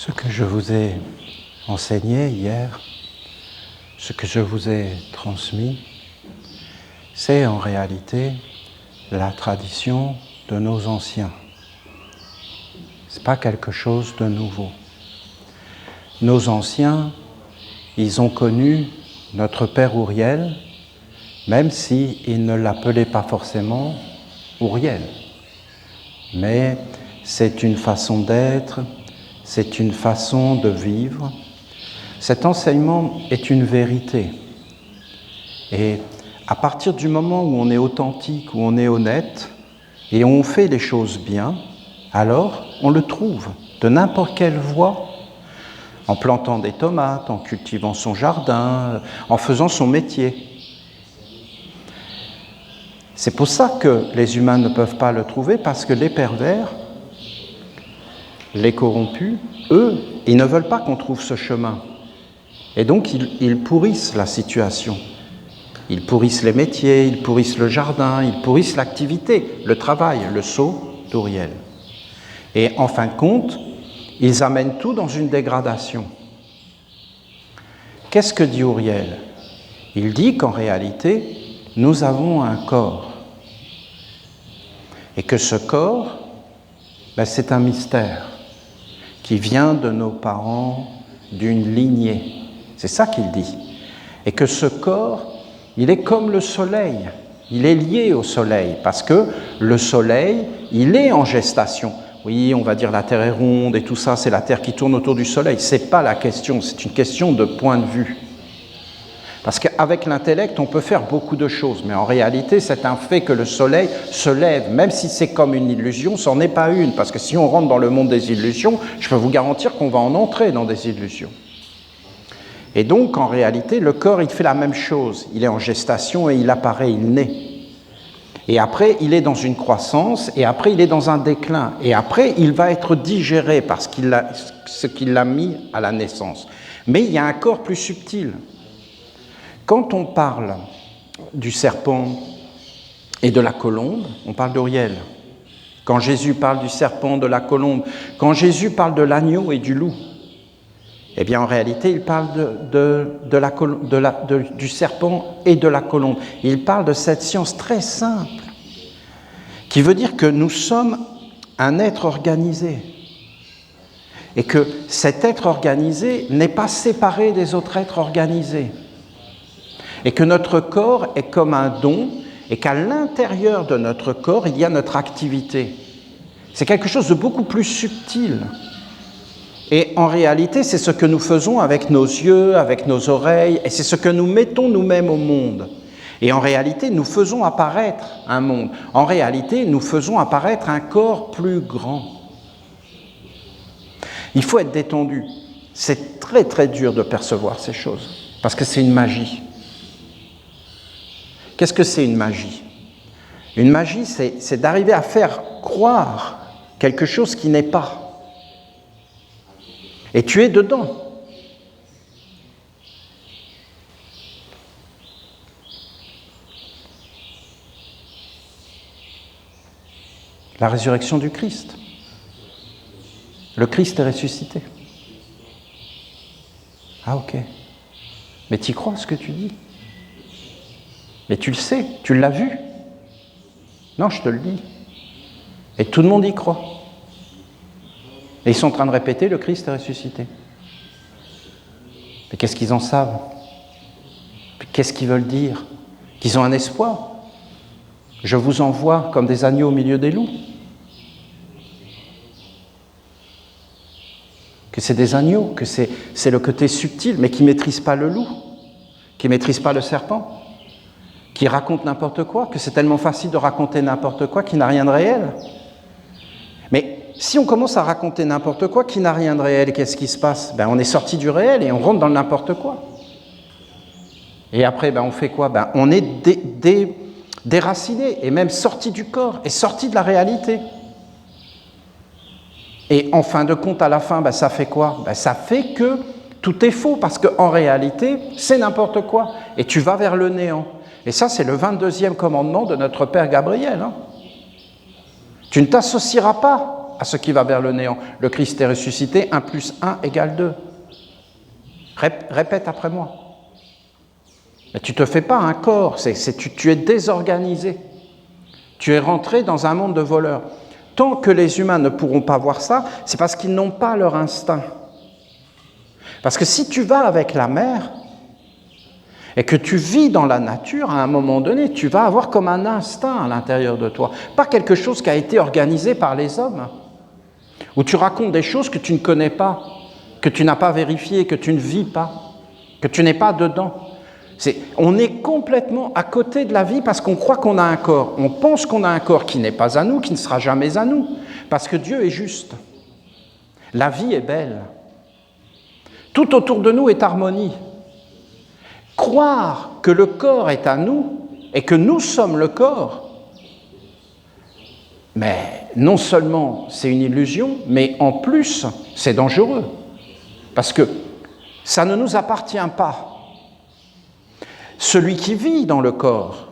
Ce que je vous ai enseigné hier, ce que je vous ai transmis, c'est en réalité la tradition de nos anciens. Ce n'est pas quelque chose de nouveau. Nos anciens, ils ont connu notre Père Ouriel, même s'ils ne l'appelaient pas forcément Ouriel. Mais c'est une façon d'être, c'est une façon de vivre. Cet enseignement est une vérité. Et à partir du moment où on est authentique, où on est honnête, et on fait les choses bien, alors on le trouve de n'importe quelle voie, en plantant des tomates, en cultivant son jardin, en faisant son métier. C'est pour ça que les humains ne peuvent pas le trouver, parce que les pervers, les corrompus, eux, ils ne veulent pas qu'on trouve ce chemin. Et donc, ils pourrissent la situation. Ils pourrissent les métiers, ils pourrissent le jardin, ils pourrissent l'activité, le travail, le sceau d'Ouriel. Et en fin de compte, ils amènent tout dans une dégradation. Qu'est-ce que dit Ouriel ? Il dit qu'en réalité, nous avons un corps. Et que ce corps, c'est un mystère qui vient de nos parents, d'une lignée. C'est ça qu'il dit. Et que ce corps, il est comme le soleil. Il est lié au soleil, parce que le soleil, il est en gestation. Oui, on va dire la Terre est ronde et tout ça, c'est la Terre qui tourne autour du soleil. Ce n'est pas la question, c'est une question de point de vue. Parce qu'avec l'intellect, on peut faire beaucoup de choses, mais en réalité, c'est un fait que le soleil se lève, même si c'est comme une illusion, ce n'en est pas une, parce que si on rentre dans le monde des illusions, je peux vous garantir qu'on va en entrer dans des illusions. Et donc, en réalité, le corps, il fait la même chose. Il est en gestation et il apparaît, il naît. Et après, il est dans une croissance, et après, il est dans un déclin. Et après, il va être digéré par ce qu'il a mis à la naissance. Mais il y a un corps plus subtil. Quand on parle du serpent et de la colombe, on parle d'Ouriel. Quand Jésus parle du serpent, de la colombe, quand Jésus parle de l'agneau et du loup, eh bien en réalité, il parle du serpent et de la colombe. Il parle de cette science très simple, qui veut dire que nous sommes un être organisé. Et que cet être organisé n'est pas séparé des autres êtres organisés. Et que notre corps est comme un don, et qu'à l'intérieur de notre corps, il y a notre activité. C'est quelque chose de beaucoup plus subtil. Et en réalité, c'est ce que nous faisons avec nos yeux, avec nos oreilles, et c'est ce que nous mettons nous-mêmes au monde. Et en réalité, nous faisons apparaître un monde. En réalité, nous faisons apparaître un corps plus grand. Il faut être détendu. C'est très très dur de percevoir ces choses, parce que c'est une magie. Qu'est-ce que c'est une magie ? Une magie, c'est d'arriver à faire croire quelque chose qui n'est pas. Et tu es dedans. La résurrection du Christ. Le Christ est ressuscité. Ah ok. Mais tu y crois ce que tu dis ? Mais tu le sais, tu l'as vu. Non, je te le dis. Et tout le monde y croit. Et ils sont en train de répéter, le Christ est ressuscité. Mais qu'est-ce qu'ils en savent ? Qu'est-ce qu'ils veulent dire ? Qu'ils ont un espoir. Je vous envoie comme des agneaux au milieu des loups. Que c'est des agneaux, que c'est le côté subtil, mais qui ne maîtrise pas le loup, qui ne maîtrise pas le serpent, qui raconte n'importe quoi, que c'est tellement facile de raconter n'importe quoi qui n'a rien de réel. Mais si on commence à raconter n'importe quoi qui n'a rien de réel, qu'est-ce qui se passe ? On est sorti du réel et on rentre dans le n'importe quoi. Et après, on fait quoi ? On est déraciné et même sorti du corps et sorti de la réalité. Et en fin de compte, à la fin, ça fait quoi ? Ça fait que tout est faux, parce qu'en réalité, c'est n'importe quoi. Et tu vas vers le néant. Et ça, c'est le 22e commandement de notre Père Gabriel. Tu ne t'associeras pas à ce qui va vers le néant. Le Christ est ressuscité, 1 plus 1 égale 2. Répète après moi. Mais tu ne te fais pas un corps, tu es désorganisé. Tu es rentré dans un monde de voleurs. Tant que les humains ne pourront pas voir ça, c'est parce qu'ils n'ont pas leur instinct. Parce que si tu vas avec la mer et que tu vis dans la nature, à un moment donné, tu vas avoir comme un instinct à l'intérieur de toi. Pas quelque chose qui a été organisé par les hommes, où tu racontes des choses que tu ne connais pas, que tu n'as pas vérifiées, que tu ne vis pas, que tu n'es pas dedans. On est complètement à côté de la vie parce qu'on croit qu'on a un corps. On pense qu'on a un corps qui n'est pas à nous, qui ne sera jamais à nous, parce que Dieu est juste. La vie est belle. Tout autour de nous est harmonie. Croire que le corps est à nous et que nous sommes le corps, mais non seulement c'est une illusion, mais en plus c'est dangereux, parce que ça ne nous appartient pas. Celui qui vit dans le corps,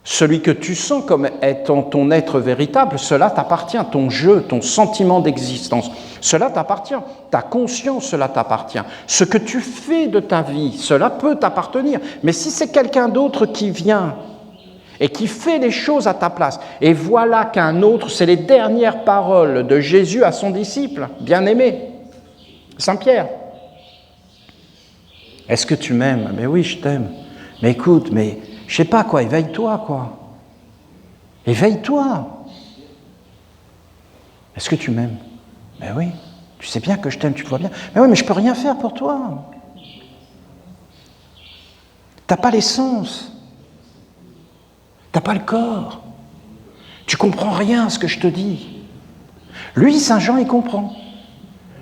celui que tu sens comme étant ton être véritable, cela t'appartient, ton jeu, ton sentiment d'existence, cela t'appartient, ta conscience, cela t'appartient. Ce que tu fais de ta vie, cela peut t'appartenir. Mais si c'est quelqu'un d'autre qui vient et qui fait les choses à ta place, et voilà qu'un autre, c'est les dernières paroles de Jésus à son disciple, bien-aimé, Saint Pierre. Est-ce que tu m'aimes? Mais oui, je t'aime. Mais écoute, mais je sais pas quoi, éveille-toi quoi. Éveille-toi. Est-ce que tu m'aimes? Mais oui, tu sais bien que je t'aime, tu vois bien. Mais oui, mais je peux rien faire pour toi. T'as pas l'essence. T'as pas le corps. Tu comprends rien à ce que je te dis. Lui, Saint Jean, il comprend.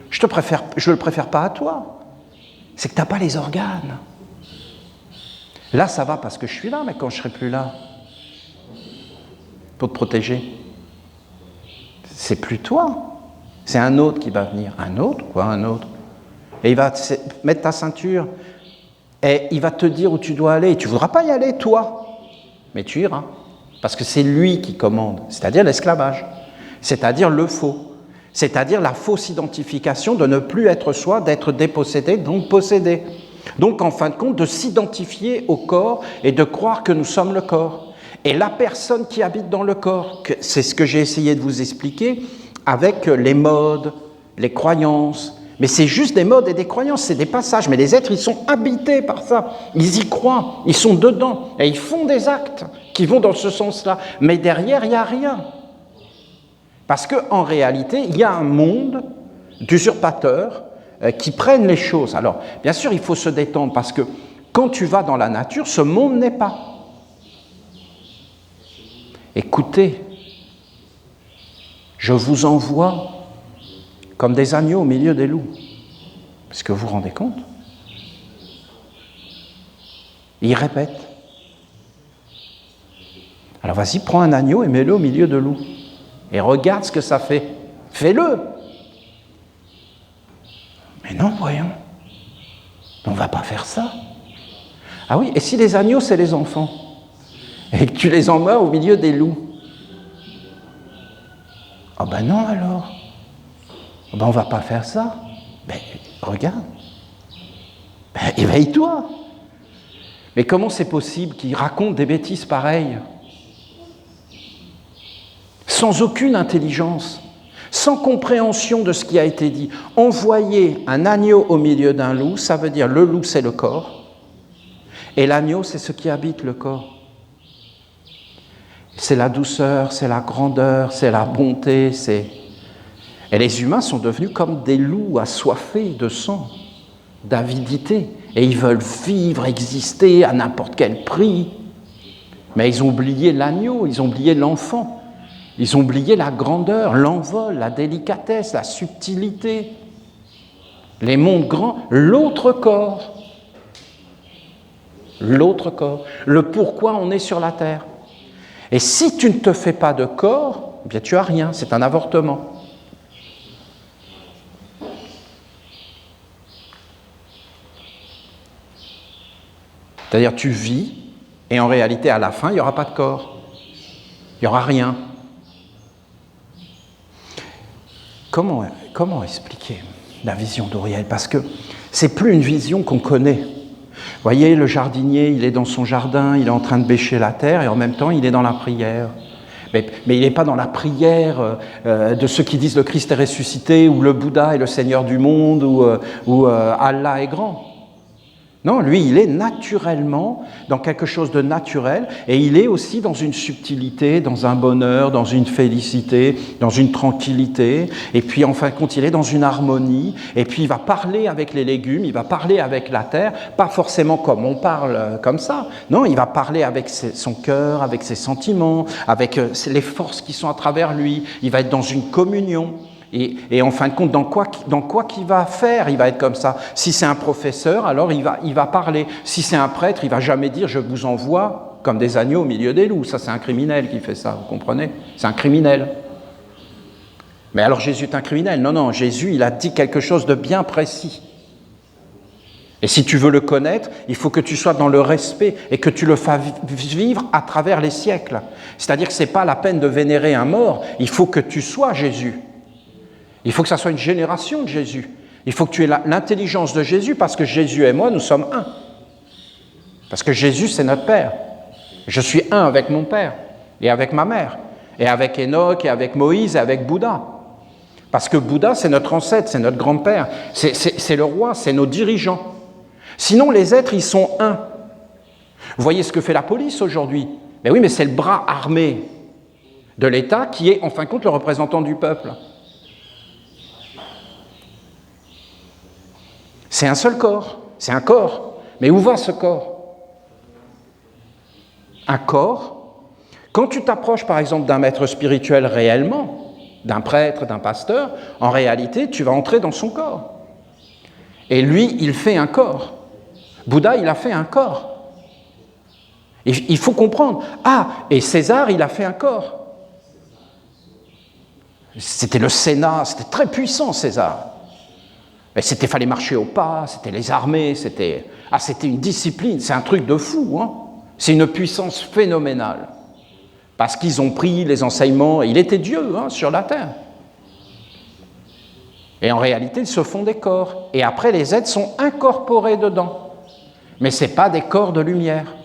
Je le préfère pas à toi. C'est que tu n'as pas les organes. Là, ça va parce que je suis là, mais quand je ne serai plus là, pour te protéger, c'est plus toi. C'est un autre qui va venir. Un autre? Quoi, un autre? Et il va mettre ta ceinture et il va te dire où tu dois aller. Tu ne voudras pas y aller, toi, mais tu iras. Parce que c'est lui qui commande, c'est-à-dire l'esclavage, c'est-à-dire le faux. C'est-à-dire la fausse identification de ne plus être soi, d'être dépossédé, donc possédé. Donc, en fin de compte, de s'identifier au corps et de croire que nous sommes le corps. Et la personne qui habite dans le corps, c'est ce que j'ai essayé de vous expliquer avec les modes, les croyances. Mais c'est juste des modes et des croyances, c'est des passages. Mais les êtres, ils sont habités par ça. Ils y croient, ils sont dedans. Et ils font des actes qui vont dans ce sens-là. Mais derrière, il n'y a rien. Parce qu'en réalité, il y a un monde d'usurpateurs qui prennent les choses. Alors, bien sûr, il faut se détendre parce que quand tu vas dans la nature, ce monde n'est pas. Écoutez, je vous envoie comme des agneaux au milieu des loups. Est-ce que vous vous rendez compte? Il répète. Alors vas-y, prends un agneau et mets-le au milieu de loups. Et regarde ce que ça fait. Fais-le. Mais non, voyons. On ne va pas faire ça. Ah oui, et si les agneaux, c'est les enfants? Et que tu les emmènes au milieu des loups? Ah ben non alors. Ben on ne va pas faire ça. Ben regarde. Ben éveille-toi. Mais comment c'est possible qu'ils racontent des bêtises pareilles? Sans aucune intelligence, sans compréhension de ce qui a été dit. Envoyer un agneau au milieu d'un loup, ça veut dire le loup, c'est le corps, et l'agneau, c'est ce qui habite le corps. C'est la douceur, c'est la grandeur, c'est la bonté, Et les humains sont devenus comme des loups assoiffés de sang, d'avidité, et ils veulent vivre, exister à n'importe quel prix. Mais ils ont oublié l'agneau, ils ont oublié l'enfant. Ils ont oublié la grandeur, l'envol, la délicatesse, la subtilité, les mondes grands, l'autre corps, le pourquoi on est sur la terre. Et si tu ne te fais pas de corps, eh bien tu n'as rien, c'est un avortement. C'est-à-dire tu vis, et en réalité à la fin, il n'y aura pas de corps, il n'y aura rien. Comment expliquer la vision d'Auriel? Parce que c'est plus une vision qu'on connaît. Vous voyez, le jardinier, il est dans son jardin, il est en train de bêcher la terre et en même temps, il est dans la prière. Mais il n'est pas dans la prière de ceux qui disent le Christ est ressuscité ou le Bouddha est le Seigneur du monde ou Allah est grand. Non, lui, il est naturellement dans quelque chose de naturel et il est aussi dans une subtilité, dans un bonheur, dans une félicité, dans une tranquillité. Et puis, en fin de compte, il est dans une harmonie. Et puis, il va parler avec les légumes, il va parler avec la terre, pas forcément comme on parle comme ça. Non, il va parler avec son cœur, avec ses sentiments, avec les forces qui sont à travers lui. Il va être dans une communion. Et en fin de compte, dans quoi qu'il va faire, il va être comme ça. Si c'est un professeur, alors il va parler. Si c'est un prêtre, il ne va jamais dire « je vous envoie comme des agneaux au milieu des loups ». Ça, c'est un criminel qui fait ça, vous comprenez? C'est un criminel. Mais alors Jésus est un criminel? Non, Jésus, il a dit quelque chose de bien précis. Et si tu veux le connaître, il faut que tu sois dans le respect et que tu le fasses vivre à travers les siècles. C'est-à-dire que ce n'est pas la peine de vénérer un mort, il faut que tu sois Jésus. Il faut que ça soit une génération de Jésus. Il faut que tu aies l'intelligence de Jésus parce que Jésus et moi, nous sommes un. Parce que Jésus, c'est notre Père. Je suis un avec mon Père et avec ma mère, et avec Enoch, et avec Moïse, et avec Bouddha. Parce que Bouddha, c'est notre ancêtre, c'est notre grand-père, c'est le roi, c'est nos dirigeants. Sinon, les êtres, ils sont un. Vous voyez ce que fait la police aujourd'hui? Mais oui, mais c'est le bras armé de l'État qui est, en fin de compte, le représentant du peuple. C'est un seul corps, c'est un corps. Mais où va ce corps? Un corps, quand tu t'approches par exemple d'un maître spirituel réellement, d'un prêtre, d'un pasteur, en réalité, tu vas entrer dans son corps. Et lui, il fait un corps. Bouddha, il a fait un corps. Et il faut comprendre. Ah, et César, il a fait un corps. C'était le Sénat, c'était très puissant, César. Mais fallait marcher au pas, c'était les armées, c'était une discipline, c'est un truc de fou, hein. C'est une puissance phénoménale. Parce qu'ils ont pris les enseignements, il était Dieu sur la terre. Et en réalité, ils se font des corps. Et après, les êtres sont incorporés dedans. Mais ce n'est pas des corps de lumière.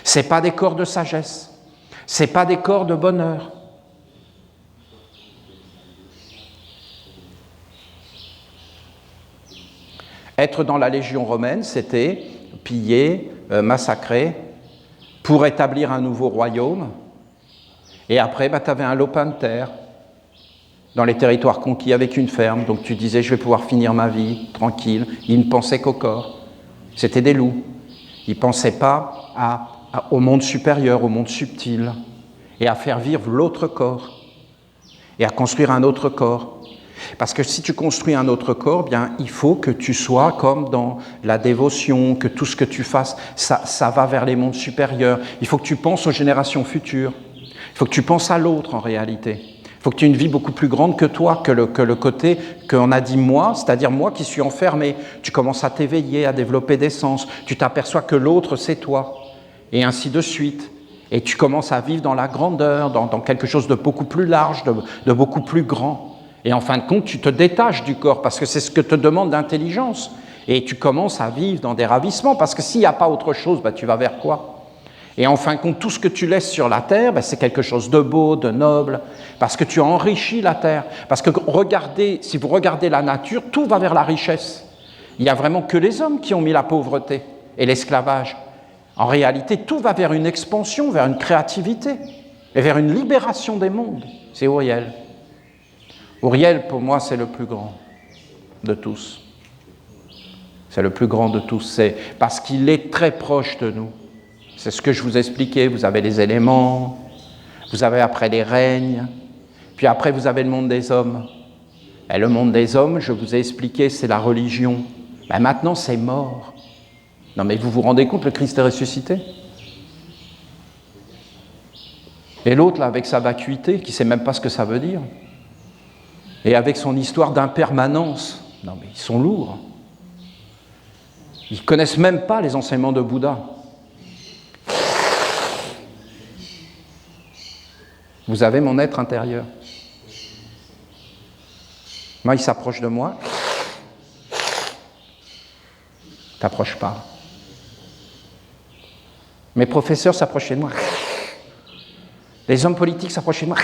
Ce n'est pas des corps de sagesse. Ce n'est pas des corps de bonheur. Être dans la Légion romaine, c'était piller, massacrer, pour établir un nouveau royaume. Et après, tu avais un lopin de terre dans les territoires conquis avec une ferme. Donc tu disais, je vais pouvoir finir ma vie tranquille. Ils ne pensaient qu'au corps. C'était des loups. Ils ne pensaient pas au monde supérieur, au monde subtil, et à faire vivre l'autre corps, et à construire un autre corps. Parce que si tu construis un autre corps, bien, il faut que tu sois comme dans la dévotion, que tout ce que tu fasses, ça va vers les mondes supérieurs. Il faut que tu penses aux générations futures. Il faut que tu penses à l'autre en réalité. Il faut que tu aies une vie beaucoup plus grande que toi, que le côté qu'on a dit moi, c'est-à-dire moi qui suis enfermé. Tu commences à t'éveiller, à développer des sens. Tu t'aperçois que l'autre, c'est toi. Et ainsi de suite. Et tu commences à vivre dans la grandeur, dans quelque chose de beaucoup plus large, de beaucoup plus grand. Et en fin de compte, tu te détaches du corps parce que c'est ce que te demande l'intelligence. Et tu commences à vivre dans des ravissements parce que s'il n'y a pas autre chose, tu vas vers quoi? Et en fin de compte, tout ce que tu laisses sur la terre, c'est quelque chose de beau, de noble, parce que tu enrichis la terre. Parce que si vous regardez la nature, tout va vers la richesse. Il n'y a vraiment que les hommes qui ont mis la pauvreté et l'esclavage. En réalité, tout va vers une expansion, vers une créativité et vers une libération des mondes. C'est Auriel. Auriel, pour moi, c'est le plus grand de tous. C'est le plus grand de tous. C'est parce qu'il est très proche de nous. C'est ce que je vous expliquais. Vous avez les éléments, vous avez après les règnes, puis après vous avez le monde des hommes. Et le monde des hommes, je vous ai expliqué, c'est la religion. Maintenant, c'est mort. Non, mais vous vous rendez compte, le Christ est ressuscité? Et l'autre, là, avec sa vacuité, qui ne sait même pas ce que ça veut dire, et avec son histoire d'impermanence, non, mais ils sont lourds. Ils ne connaissent même pas les enseignements de Bouddha. Vous avez mon être intérieur. Moi, il s'approche de moi. T'approches pas. Mes professeurs s'approchaient de moi. Les hommes politiques s'approchaient de moi.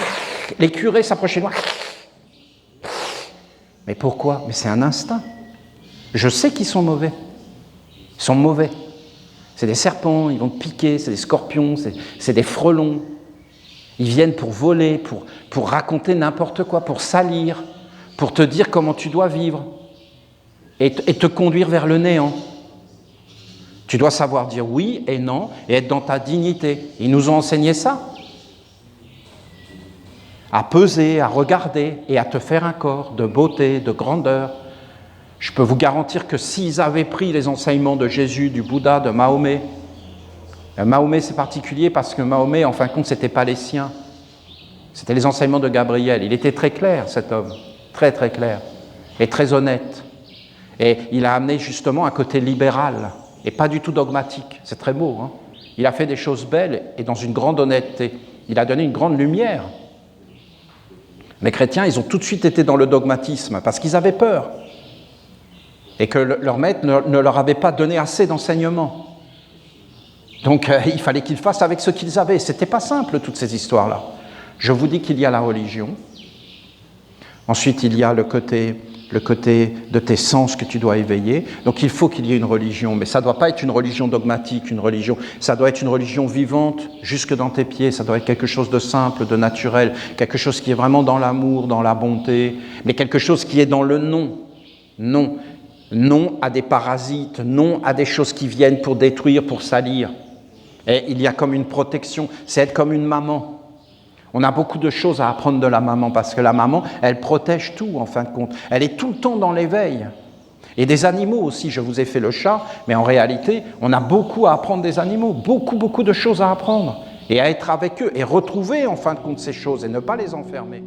Les curés s'approchaient de moi. Mais pourquoi? Mais c'est un instinct. Je sais qu'ils sont mauvais. Ils sont mauvais. C'est des serpents, ils vont te piquer, c'est des scorpions, c'est des frelons. Ils viennent pour voler, pour raconter n'importe quoi, pour salir, pour te dire comment tu dois vivre et te conduire vers le néant. Tu dois savoir dire oui et non et être dans ta dignité. Ils nous ont enseigné ça. À peser, à regarder et à te faire un corps de beauté, de grandeur. Je peux vous garantir que s'ils avaient pris les enseignements de Jésus, du Bouddha, de Mahomet, Mahomet c'est particulier parce que Mahomet, en fin de compte, c'était pas les siens. C'était les enseignements de Gabriel. Il était très clair, cet homme, très très clair et très honnête. Et il a amené justement un côté libéral et pas du tout dogmatique. C'est très beau, hein. Il a fait des choses belles et dans une grande honnêteté. Il a donné une grande lumière. Les chrétiens, ils ont tout de suite été dans le dogmatisme parce qu'ils avaient peur et que leur maître ne leur avait pas donné assez d'enseignements. Donc il fallait qu'ils fassent avec ce qu'ils avaient. C'était pas simple, toutes ces histoires-là. Je vous dis qu'il y a la religion. Ensuite, il y a le côté de tes sens que tu dois éveiller. Donc il faut qu'il y ait une religion, mais ça ne doit pas être une religion dogmatique, une religion. Ça doit être une religion vivante jusque dans tes pieds. Ça doit être quelque chose de simple, de naturel, quelque chose qui est vraiment dans l'amour, dans la bonté, mais quelque chose qui est dans le non. Non. Non à des parasites, non à des choses qui viennent pour détruire, pour salir. Et il y a comme une protection, c'est être comme une maman. On a beaucoup de choses à apprendre de la maman, parce que la maman, elle protège tout, en fin de compte. Elle est tout le temps dans l'éveil. Et des animaux aussi, je vous ai fait le chat, mais en réalité, on a beaucoup à apprendre des animaux, beaucoup de choses à apprendre, et à être avec eux, et retrouver, en fin de compte, ces choses, et ne pas les enfermer.